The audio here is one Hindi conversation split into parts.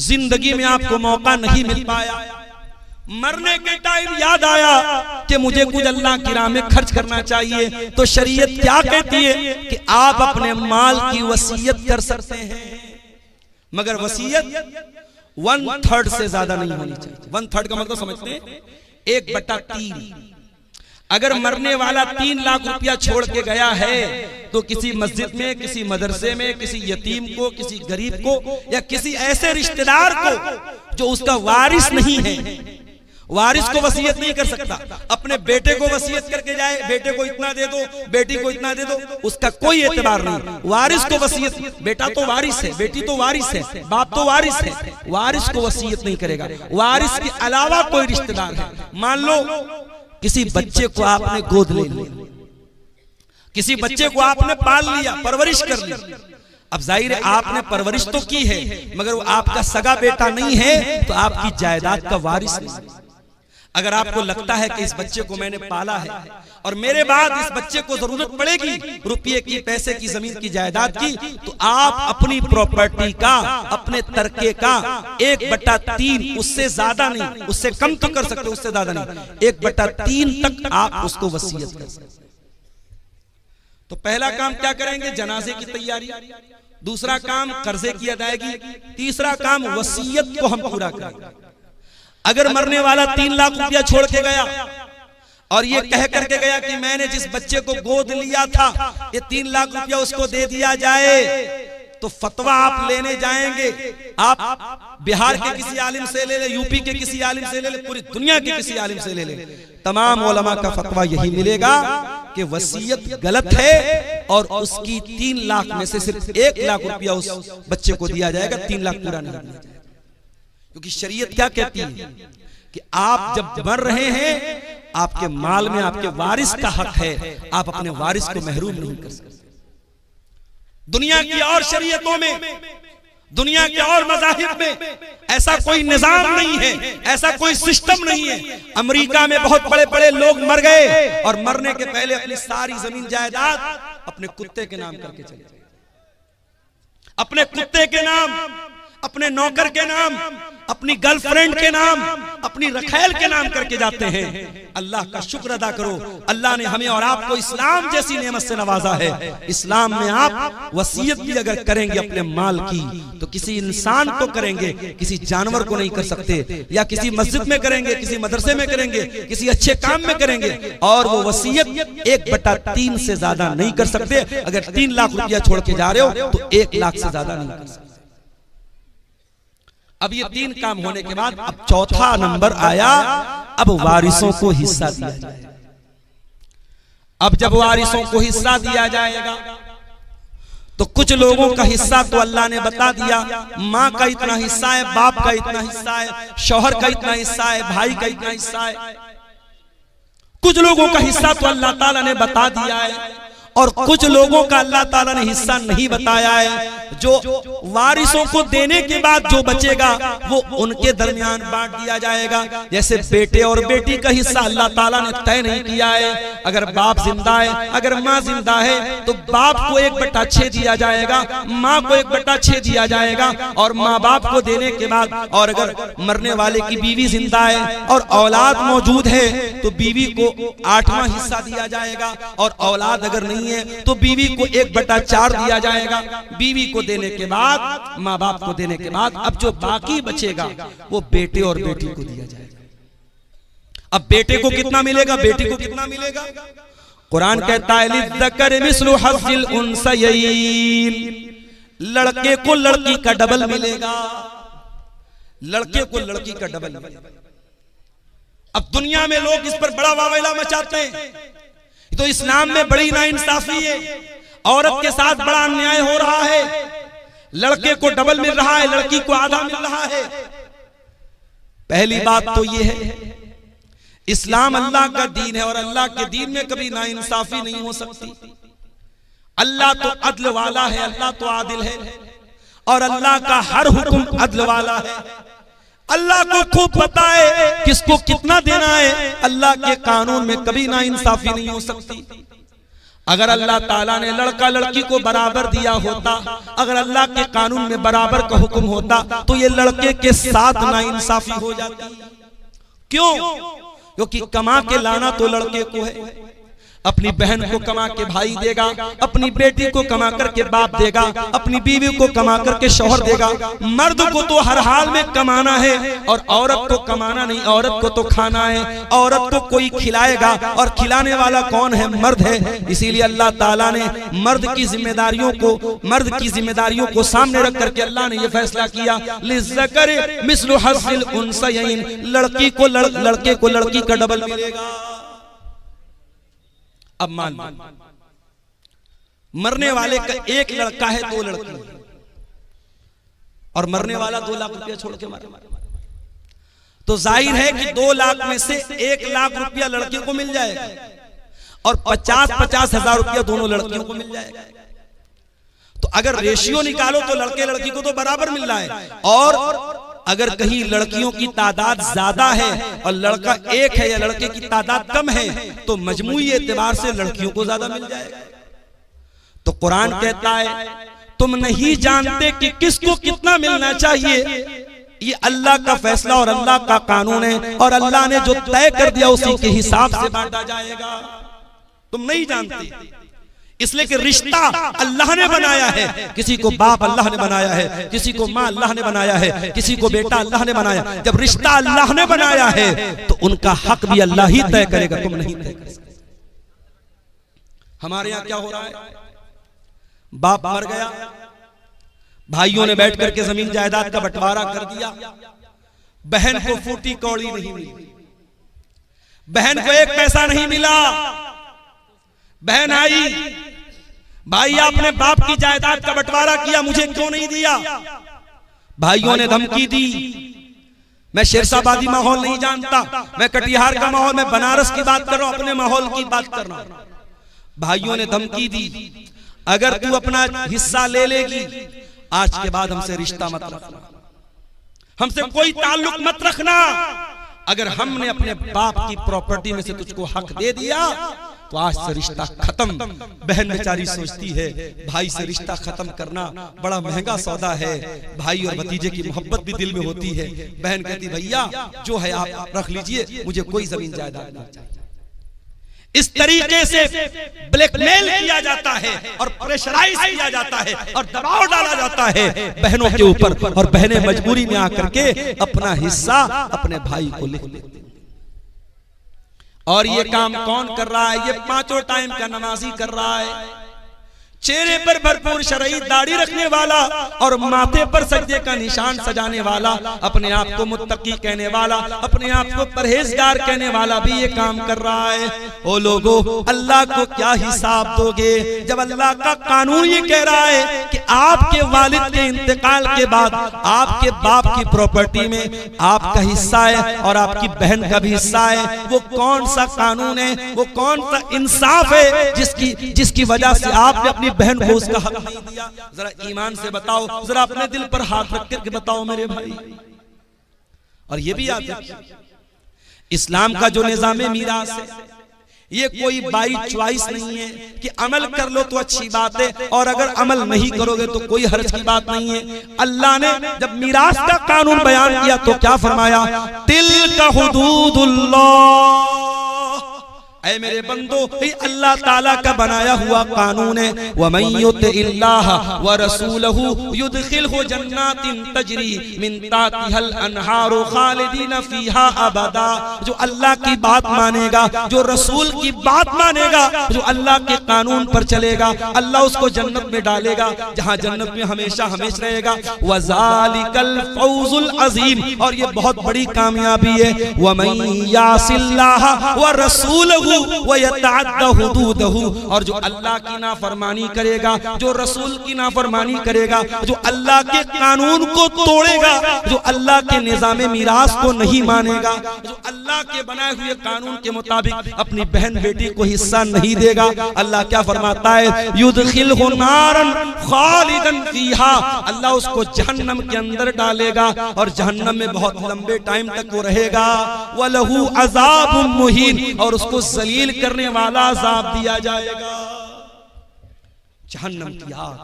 जिंदगी में आपको मौका नहीं मिल पाया, मरने के टाइम याद आया कि मुझे कुछ अल्लाह की राह में खर्च करना चाहिए, तो शरीयत क्या कहती है कि आप अपने माल की वसीयत कर सकते हैं, मगर वसीयत 1/3 से ज्यादा नहीं होनी चाहिए। 1/3 का मतलब समझते हैं 1/3। अगर मरने वाला 3 लाख रुपया छोड़ के गया है तो किसी मस्जिद में, किसी मदरसे में, किसी यतीम को, किसी गरीब को या किसी ऐसे रिश्तेदार को जो उसका वारिस नहीं है, वारिस को वसीयत नहीं कर सकता। अपने बेटे को वसीयत करके जाए, बेटे को इतना दे दो, बेटी को इतना दे दो, उसका कोई एतबार नहीं। वारिस को वसीयत, बेटा तो वारिस है, बेटी तो वारिस है, बाप तो वारिस है, वारिस को वसीयत नहीं करेगा। वारिस के अलावा कोई रिश्तेदार है, मान लो किसी बच्चे को आपने गोद ले लिया, किसी बच्चे को आपने पाल लिया, परवरिश कर ली, अब जाहिर है आपने परवरिश तो की है मगर वो आपका सगा बेटा नहीं है तो आपकी जायदाद का वारिस नहीं। अगर आपको लगता है कि इस बच्चे को मैंने पाला है और मेरे बाद इस बच्चे को जरूरत पड़ेगी रुपये की, पैसे की, जमीन की, जायदाद की, तो आप अपनी प्रॉपर्टी का, अपने तरके का 1/3, उससे ज्यादा नहीं, उससे कम तो कर सकते, उससे ज्यादा नहीं, 1/3 तक आप उसको वसीयत कर सकते। तो पहला काम क्या करेंगे? जनाजे की तैयारी, दूसरा काम कर्जे की अदायगी, तीसरा काम वसीयत को हम पूरा करेंगे। अगर मरने वाला 3 लाख रुपया छोड़ के गया और ये कह करके गया कि मैंने जिस बच्चे को गोद लिया था ये 3 लाख रुपया उसको दे दिया जाए, तो फतवा आप लेने जाएंगे, आप बिहार के किसी आलिम से ले ले, यूपी के किसी आलिम से ले ले, पूरी दुनिया के किसी आलिम से ले ले, तमाम उलमा का फतवा यही मिलेगा कि वसीयत गलत है और उसकी 3 लाख में से सिर्फ 1 लाख रुपया उस बच्चे को दिया जाएगा, 3 लाख पूरा नहीं दिया जाएगा। क्योंकि शरीयत क्या कहती है कि आप जब मर रहे हैं आपके माल में आपके वारिस का हक है, आप अपने वारिस को महरूम नहीं कर सकते। दुनिया की और शरीयतों में, दुनिया के और मज़ाहिब में ऐसा कोई निजाम नहीं है, ऐसा कोई सिस्टम नहीं है। अमेरिका में बहुत बड़े बड़े लोग मर गए और मरने के पहले अपनी सारी जमीन जायदाद अपने कुत्ते के नाम करके चले गए, अपने कुत्ते के नाम, अपने नौकर के नाम, अपनी गर्लफ्रेंड के नाम, अपनी रखैल के नाम करके जाते हैं। अल्लाह का शुक्र अदा करो, अल्लाह ने हमें और आपको इस्लाम जैसी नेमत से नवाजा है। इस्लाम में आप वसीयत भी अगर करेंगे अपने माल की तो किसी इंसान को करेंगे, किसी जानवर को नहीं कर सकते, या किसी मस्जिद में करेंगे, किसी मदरसे में करेंगे, किसी अच्छे काम में करेंगे, और वो वसीयत 1/3 से ज्यादा नहीं कर सकते। अगर 3 लाख रुपया छोड़ के जा रहे हो तो 1 लाख से ज्यादा नहीं कर सकते। अब ये 3 काम होने के बाद अब चौथा नंबर आया, अब वारिसों को हिस्सा दिया जाएगा। अब जब वारिसों को हिस्सा दिया जाएगा तो कुछ लोगों का हिस्सा तो अल्लाह ने बता दिया, माँ का इतना हिस्सा है, बाप का इतना हिस्सा है, शौहर का इतना हिस्सा है, भाई का इतना हिस्सा है। कुछ लोगों का हिस्सा तो अल्लाह ताला ने बता दिया है और कुछ लोगों का अल्लाह ताला ने हिस्सा नहीं बताया है। जो वारिसों को देने के बाद जो बचेगा वो उनके दरमियान बांट दिया जाएगा। जैसे बेटे और बेटी का हिस्सा अल्लाह ताला ने तय नहीं किया है। अगर बाप जिंदा है, अगर माँ जिंदा है तो बाप को 1/6 दिया जाएगा, माँ को 1/6 दिया जाएगा, और माँ बाप को देने के बाद, और अगर मरने वाले की बीवी जिंदा है और औलाद मौजूद है तो बीवी को 8वां हिस्सा दिया जाएगा, और औलाद अगर नहीं है तो बीवी को 1/4 दिया जाएगा। बीवी को देने के बाद, माँ बाप को देने के बाद, अब जो बाकी बचेगा वो बेटे और बेटी को दिया जाएगा। अब बेटे को कितना मिलेगा, बेटी को कितना मिलेगा? कुरान कहता है लिज़्ज़करि मिस्लु हज़्ज़िल उन्सयैन, लड़के को लड़की का डबल मिलेगा, लड़के को लड़की का डबल मिलेगा। अब दुनिया में लोग इस पर बड़ा वावैला मचाते हैं, तो इस्लाम में बड़ी नाइंसाफी है, औरत के साथ बड़ा अन्याय हो रहा है। लड़के को डबल मिल रहा है, लड़की को आधा मिल रहा है। पहली बात तो ये है इस्लाम अल्लाह का दीन है और अल्लाह के दीन में कभी नाइंसाफी नहीं हो सकती। अल्लाह तो अदल वाला है, अल्लाह तो आदिल है, और अल्लाह का हर हुक्म अदल वाला है। अल्लाह को खूब पता है किसको कितना देना है। अल्लाह के कानून में कभी नाइंसाफी नहीं हो सकती। अगर अल्लाह ताला ने लड़का लड़की को बराबर दिया होता, अगर अल्लाह के कानून में बराबर का हुक्म होता, तो ये लड़के के साथ नाइंसाफी हो जाती। क्यों? क्योंकि कमा के लाना तो लड़के को है, अपनी बहन को कमा के भाई देगा, अपनी बेटी को कमा करके बाप देगा, अपनी बीवी को कमा करके शौहर देगा। मर्द को तो हर हाल में कमाना है और औरत को कमाना नहीं, औरत को तो खाना है। औरत को कोई खिलाएगा और खिलाने वाला कौन है? मर्द है। इसीलिए अल्लाह ताला ने मर्द की जिम्मेदारियों को सामने रख करके अल्लाह ने यह फैसला किया, लिज़्ज़करि मिस्लु हज़्ज़िल उन्सयैन, लड़की को लड़के को लड़की का डबल मिलेगा। अब मान मरने वाले का एक लड़का है, 2 लड़की, और मरने वाला 2 लाख रुपया छोड़ के मारा, तो जाहिर है कि 2 लाख में से 1 लाख रुपया लड़के को मिल जाएगा और 50-50 हजार रुपया दोनों लड़कियों को मिल जाएगा। तो अगर रेशियो निकालो तो लड़के लड़की को तो बराबर मिल रहा है, और अगर कहीं लड़कियों की तादाद ज्यादा है और लड़का एक है या लड़के की तादाद कम है, तो मजमूई एतबार से लड़कियों को ज्यादा मिल जाएगा। तो कुरान कहता है तुम नहीं जानते कि किसको कितना मिलना चाहिए, ये अल्लाह का फैसला और अल्लाह का कानून है, और अल्लाह ने जो तय कर दिया उसी के हिसाब से बांटा जाएगा। तुम नहीं जानते, इसलिए कि रिश्ता अल्लाह ने बनाया है। किसी को बाप अल्लाह ने बनाया है, किसी को माँ अल्लाह ने बनाया है, किसी को बेटा अल्लाह ने बनाया। जब रिश्ता अल्लाह ने बनाया है तो उनका हक भी अल्लाह ही तय करेगा, तुम नहीं तय कर सकते। हमारे यहाँ क्या हो रहा है, बाप मर गया, भाइयों ने बैठ करके जमीन जायदाद का बंटवारा कर दिया, बहन को फूटी कौड़ी नहीं मिली, बहन को 1 पैसा नहीं मिला। बहन आई, भाई आपने बाप की जायदाद का बंटवारा किया, मुझे क्यों नहीं दिया? भाइयों ने धमकी दी। मैं शेरशाबादी माहौल नहीं जानता, मैं कटिहार का माहौल, मैं बनारस की बात कर रहा हूं, अपने माहौल की बात कर रहा हूं। भाइयों ने धमकी दी, अगर तू अपना हिस्सा ले लेगी, आज के बाद हमसे रिश्ता मत रखना, हमसे कोई ताल्लुक मत रखना। अगर हमने अपने बाप की प्रॉपर्टी में से तुझको हक दे दिया तो आज से रिश्ता खत्म। बहन बेचारी सोचती है भाई से रिश्ता खत्म करना बड़ा महंगा सौदा है, भाई और भतीजे की मोहब्बत भी दिल में होती है। बहन कहती भैया जो है आप रख लीजिए, मुझे कोई जमीन जायदाद नहीं चाहिए। इस तरीके से ब्लैकमेल किया जाता है और प्रेशराइज किया जाता है और दबाव डाला जाता है बहनों के ऊपर, और बहनें मजबूरी में आकर के अपना हिस्सा अपने भाई को लिख लेती। और ये काम कौन कर रहा है? ये 5 टाइम का नमाजी कर रहा है, चेहरे पर भरपूर शरई दाढ़ी रखने वाला और माथे पर सजदे का निशान सजाने वाला, अपने आप को मुत्तकी कहने वाला, अपने आप को परहेजगार कहने वाला भी ये काम कर रहा है। ओ लोगों, अल्लाह को क्या हिसाब दोगे जब अल्लाह का कानून ये कह रहा है कि आपके वालिद के इंतकाल के बाद आपके बाप की प्रॉपर्टी में आपका हिस्सा है और आपकी बहन का भी हिस्सा है। वो कौन सा कानून है, वो कौन सा इंसाफ है जिसकी वजह से आपने अपनी बहन को उसका हक नहीं दिया? जरा ईमान से बताओ, जरा अपने दिल पर हाथ रख करके बताओ मेरे भाई। और ये भी याद रखिए, इस्लाम का जो निजाम मीरास है ये कोई बाई चॉइस नहीं है कि अमल कर लो तो अच्छी बात है और अगर अमल नहीं करोगे तो कोई हर्ज की बात नहीं है। अल्लाह ने जब मीरास का कानून बयान किया तो क्या फरमाया? तिल्का हुदूदुल्लाह, ऐ मेरे बंदो, ये अल्लाह ताला का बनाया हुआ कानून है। वमन युतिल्लाह व रसूलहु युदखिलहु जन्नातिन तजरी मिन तातिहल अनहारु खालिदीन फीहा अबदा। जो अल्लाह की बात मानेगा, जो रसूल की बात मानेगा, जो अल्लाह के कानून पर चलेगा, अल्लाह उसको जन्नत में डालेगा जहां जन्नत में हमेशा हमेशा रहेगा। वज़ालिकल फौजुल अजीम, और ये बहुत बड़ी कामयाबी है। वमन यासिल्लाह व रसूलहु व यतअद्दा हुदूदहु, और जो अल्लाह की नाफरमानी करेगा, जो रसूल की नाफरमानी करेगा, जो अल्लाह के कानून को तोड़ेगा, जो अल्लाह के निजाम मीरास को नहीं मानेगा, जो अल्लाह के बनाए हुए कानून के मुताबिक अपनी बहन बेटी को हिस्सा नहीं देगा, अल्लाह क्या फरमाता है? युदखिलहु नारन खालिदन फीहा, अल्लाह उसको जहन्नम के अंदर डालेगा और जहन्नम में बहुत लंबे टाइम तक वो रहेगा। वलहु अज़ाबुम मुहीन, और उसको जलील करने वाला अज़ाब दिया जाएगा। जहन्नम की आग,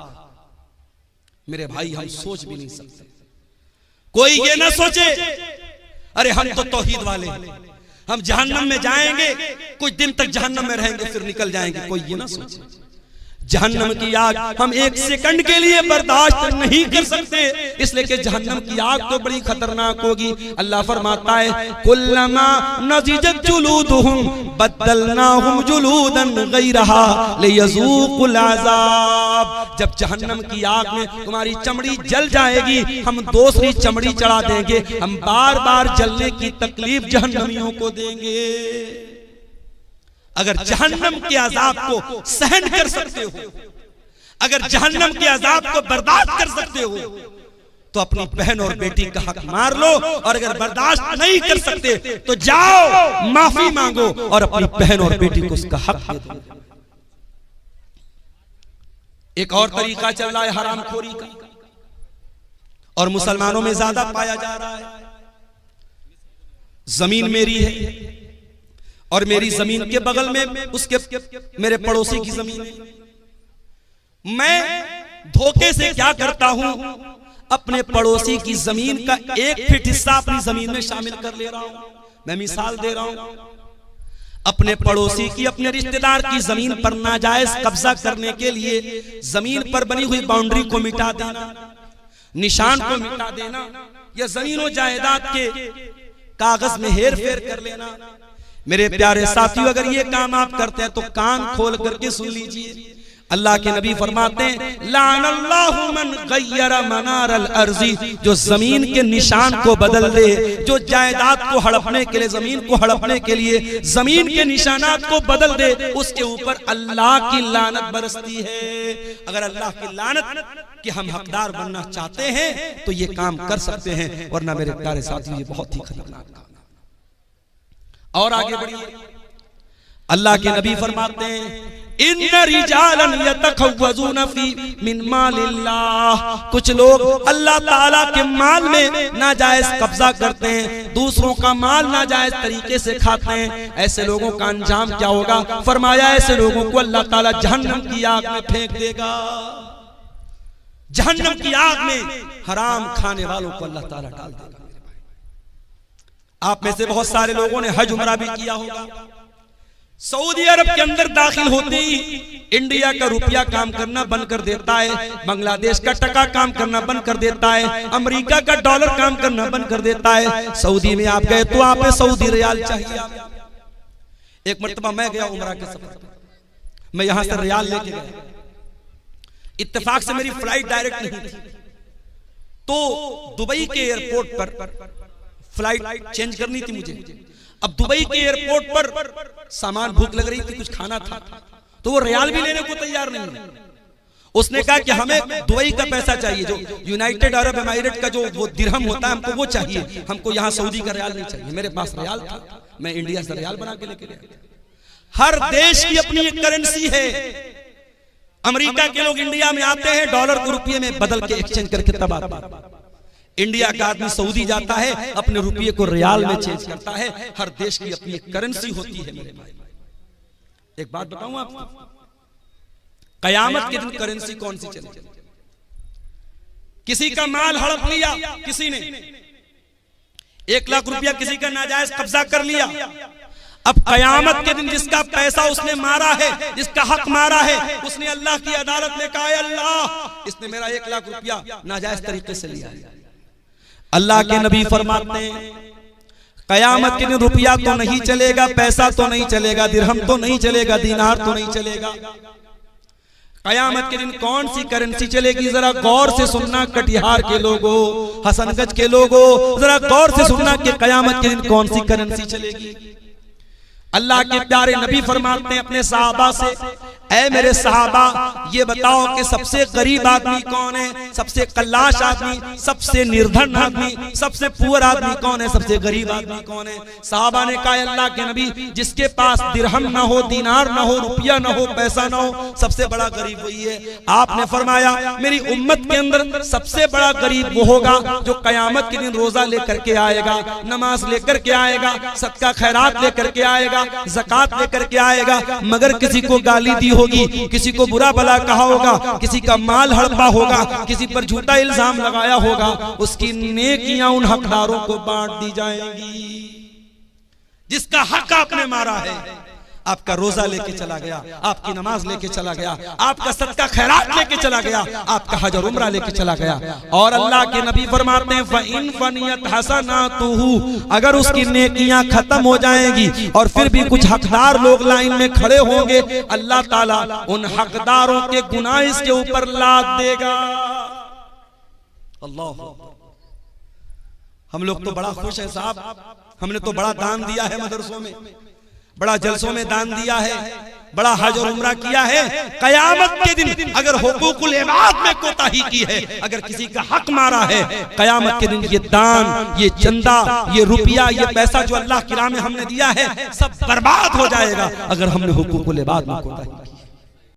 मेरे भाई हम सोच भी नहीं सकते। कोई ये ना सोचे अरे हम तो तौहीद वाले हम जहन्नम में जाएंगे, कुछ दिन तक जहन्नम में रहेंगे फिर निकल जाएंगे। कोई ये ना सोचे जहन्नम की आग हम एक सेकंड के लिए बर्दाश्त नहीं कर सकते, इसलिए कि जहन्नम की आग तो बड़ी खतरनाक होगी। अल्लाह फरमाता है कुल्लमा नज़िजत जुलूदुहुम बद्दलनाहुम जुलूदन गैरहा लियज़ूक़ुल अज़ाब। जब जहन्नम की आग में तुम्हारी चमड़ी जल जाएगी, हम दूसरी चमड़ी चढ़ा देंगे, हम बार बार जलने की तकलीफ जहन्नमियों को देंगे। अगर जहन्नम के अजाब को सहन कर सकते हो, अगर जहन्नम के अजाब को बर्दाश्त कर सकते हो, तो अपनी बहन और बेटी का हक मार लो, और अगर बर्दाश्त नहीं कर सकते तो जाओ माफी मांगो और अपनी बहन और बेटी को उसका हक दे दो। एक और तरीका चल रहा है हरामखोरी का, और मुसलमानों में ज्यादा पाया जा रहा है। जमीन मेरी है और मेरी जमीन के बगल में उसके मेरे पड़ोसी की जमीन है। मैं धोखे से क्या करता हूं, अपने पड़ोसी की जमीन का 1 फीट हिस्सा अपनी जमीन में शामिल कर ले रहा हूं। मैं मिसाल दे रहा हूं, अपने पड़ोसी की, अपने रिश्तेदार की जमीन पर नाजायज कब्जा करने के लिए जमीन पर बनी हुई बाउंड्री को मिटा देना, निशान को मिटा देना, या जमीन और जायदाद के कागज में हेर फेर कर लेना। मेरे प्यारे साथियों, अगर ये काम आप करते हैं तो कान खोल करके सुन लीजिए। अल्लाह के नबी फरमाते हैं लानल्लाहु मन गय्यरा मनारल अर्जी, जो जमीन के निशान को बदल दे, जो जायदाद को हड़पने के लिए, जमीन को हड़पने के लिए जमीन के निशानात को बदल दे, उसके ऊपर अल्लाह की लानत बरसती है। अगर अल्लाह की लानत कि हम हकदार बनना चाहते हैं तो ये काम कर सकते हैं, वरना मेरे प्यारे साथियों ये बहुत ही खतरनाक काम। और आगे बढ़िए, अल्लाह के नबी फरमाते हैं इन्ना रिजालन यतखव्वज़ून फी मिन मालिल्लाह, कुछ लोग अल्लाह ताला के माल में नाजायज कब्जा करते हैं, दूसरों का माल नाजायज तरीके से खाते हैं। ऐसे लोगों का अंजाम क्या होगा? फरमाया ऐसे लोगों को अल्लाह ताला जहन्नम की आग में फेंक देगा। जहन्नम की आग में हराम खाने वालों को अल्लाह ताला डाल देगा। आप में से बहुत सारे लोगों ने हज उमरा भी किया होगा। सऊदी अरब के अंदर दाखिल होते ही इंडिया का रुपया काम करना बंद कर देता है, बांग्लादेश का टका काम करना बंद कर देता है, अमेरिका का डॉलर काम करना बंद कर देता है। सऊदी में आप गए तो आप सऊदी रियाल चाहिए। एक मर्तबा मैं गया उमरा के सफर पर, मैं यहां से रियाल लेके गया, इत्तेफाक से मेरी फ्लाइट डायरेक्ट नहीं थी, तो दुबई के एयरपोर्ट पर फ्लाइट चेंज करनी थी मुझे। अब दुबई के एयरपोर्ट पर सामान, भूख लग रही थी, कुछ खाना था, तो वो रियाल भी लेने को तैयार नहीं है। उसने कहा कि हमें दुबई का पैसा चाहिए, जो यूनाइटेड अरब एमिरेट का जो वो दिरहम होता है हमको वो चाहिए, हमको यहाँ सऊदी का रियाल नहीं चाहिए। मेरे पास रियाल था, मैं इंडिया से रियाल बना के लेके गया। हर देश की अपनी एक करेंसी है। अमेरिका के लोग इंडिया में आते हैं, डॉलर को रुपये में बदल के एक्सचेंज करके तब आते हैं। इंडिया का आदमी सऊदी जाता है, अपने रुपये को रियाल में चेंज करता है। हर देश की अपनी एक करेंसी होती है। मेरे भाई एक बात बताऊं आपको, कयामत के दिन करेंसी कौन सी चलेगी? किसी का माल हड़प लिया किसी ने, 1 लाख रुपया किसी का नाजायज कब्जा कर लिया। अब कयामत के दिन जिसका पैसा उसने मारा है, जिसका हक मारा है, उसने अल्लाह की अदालत में कहा अल्लाह इसने मेरा 1 लाख रुपया नाजायज तरीके से लिया है। अल्लाह के नबी फरमाते हैं कयामत के दिन रुपया तो नहीं चलेगा, पैसा तो नहीं चलेगा, दिरहम तो नहीं चलेगा, दीनार तो नहीं चलेगा। कयामत के दिन कौन सी करेंसी चलेगी? जरा गौर से सुनना कटिहार के लोगों, हसनगंज के लोगों, जरा गौर से सुनना कि कयामत के दिन कौन सी करेंसी चलेगी। अल्लाह के प्यारे नबी फरमाते हैं अपने सहाबा से, ऐ मेरे सहाबा ये बताओ कि सबसे गरीब आदमी कौन है, सबसे कल्लाश आदमी, सबसे निर्धन आदमी, सबसे पुअर आदमी कौन है, सबसे गरीब आदमी कौन है? सहाबा ने कहा अल्लाह के नबी जिसके पास दिरहम ना हो, दीनार ना हो, रुपया ना हो, पैसा ना हो, सबसे बड़ा गरीब वही है। आपने फरमाया मेरी उम्मत के अंदर सबसे बड़ा गरीब वो होगा जो कयामत के दिन रोजा लेकर के आएगा, नमाज लेकर के आएगा, सदका खैरात लेकर के आएगा, ज़कात लेकर के आएगा, मगर किसी को गाली दी होगी, किसी को बुरा भला कहा होगा, किसी का माल हड़पा होगा, किसी पर झूठा इल्जाम लगाया होगा, उसकी नेकियां उन हकदारों को बांट दी जाएंगी। जिसका हक आपने मारा है, आपका रोजा लेके चला गया, आपकी नमाज लेके चला गया, आपका सदका खैरात लेके चला गया, आपका हज और उम्रा लेके चला गया। और अल्लाह के नबी फरमाते हैं फ़इन फ़नियत हसनातुहु, अगर उसकी नेकियां खत्म हो जाएंगी और फिर भी कुछ हकदार लोग लाइन में खड़े होंगे, अल्लाह ताला उन हकदारों के गुनाह इसके ऊपर लाद देगा। अल्लाह, हम लोग तो बड़ा खुश है साहब, हमने तो बड़ा दान दिया है मदरसों में, बड़ा जलसों में दान दिया है, बड़ा हज और उम्रा किया है। कयामत के दिन अगर हुकूकुल इबाद में कोताही की है, अगर किसी का हक मारा है, कयामत के दिन ये दान, ये चंदा, ये रुपया, ये पैसा जो अल्लाह की राह में हमने दिया है, सब बर्बाद हो जाएगा अगर हमने हुकूकुल इबाद में कोताही की।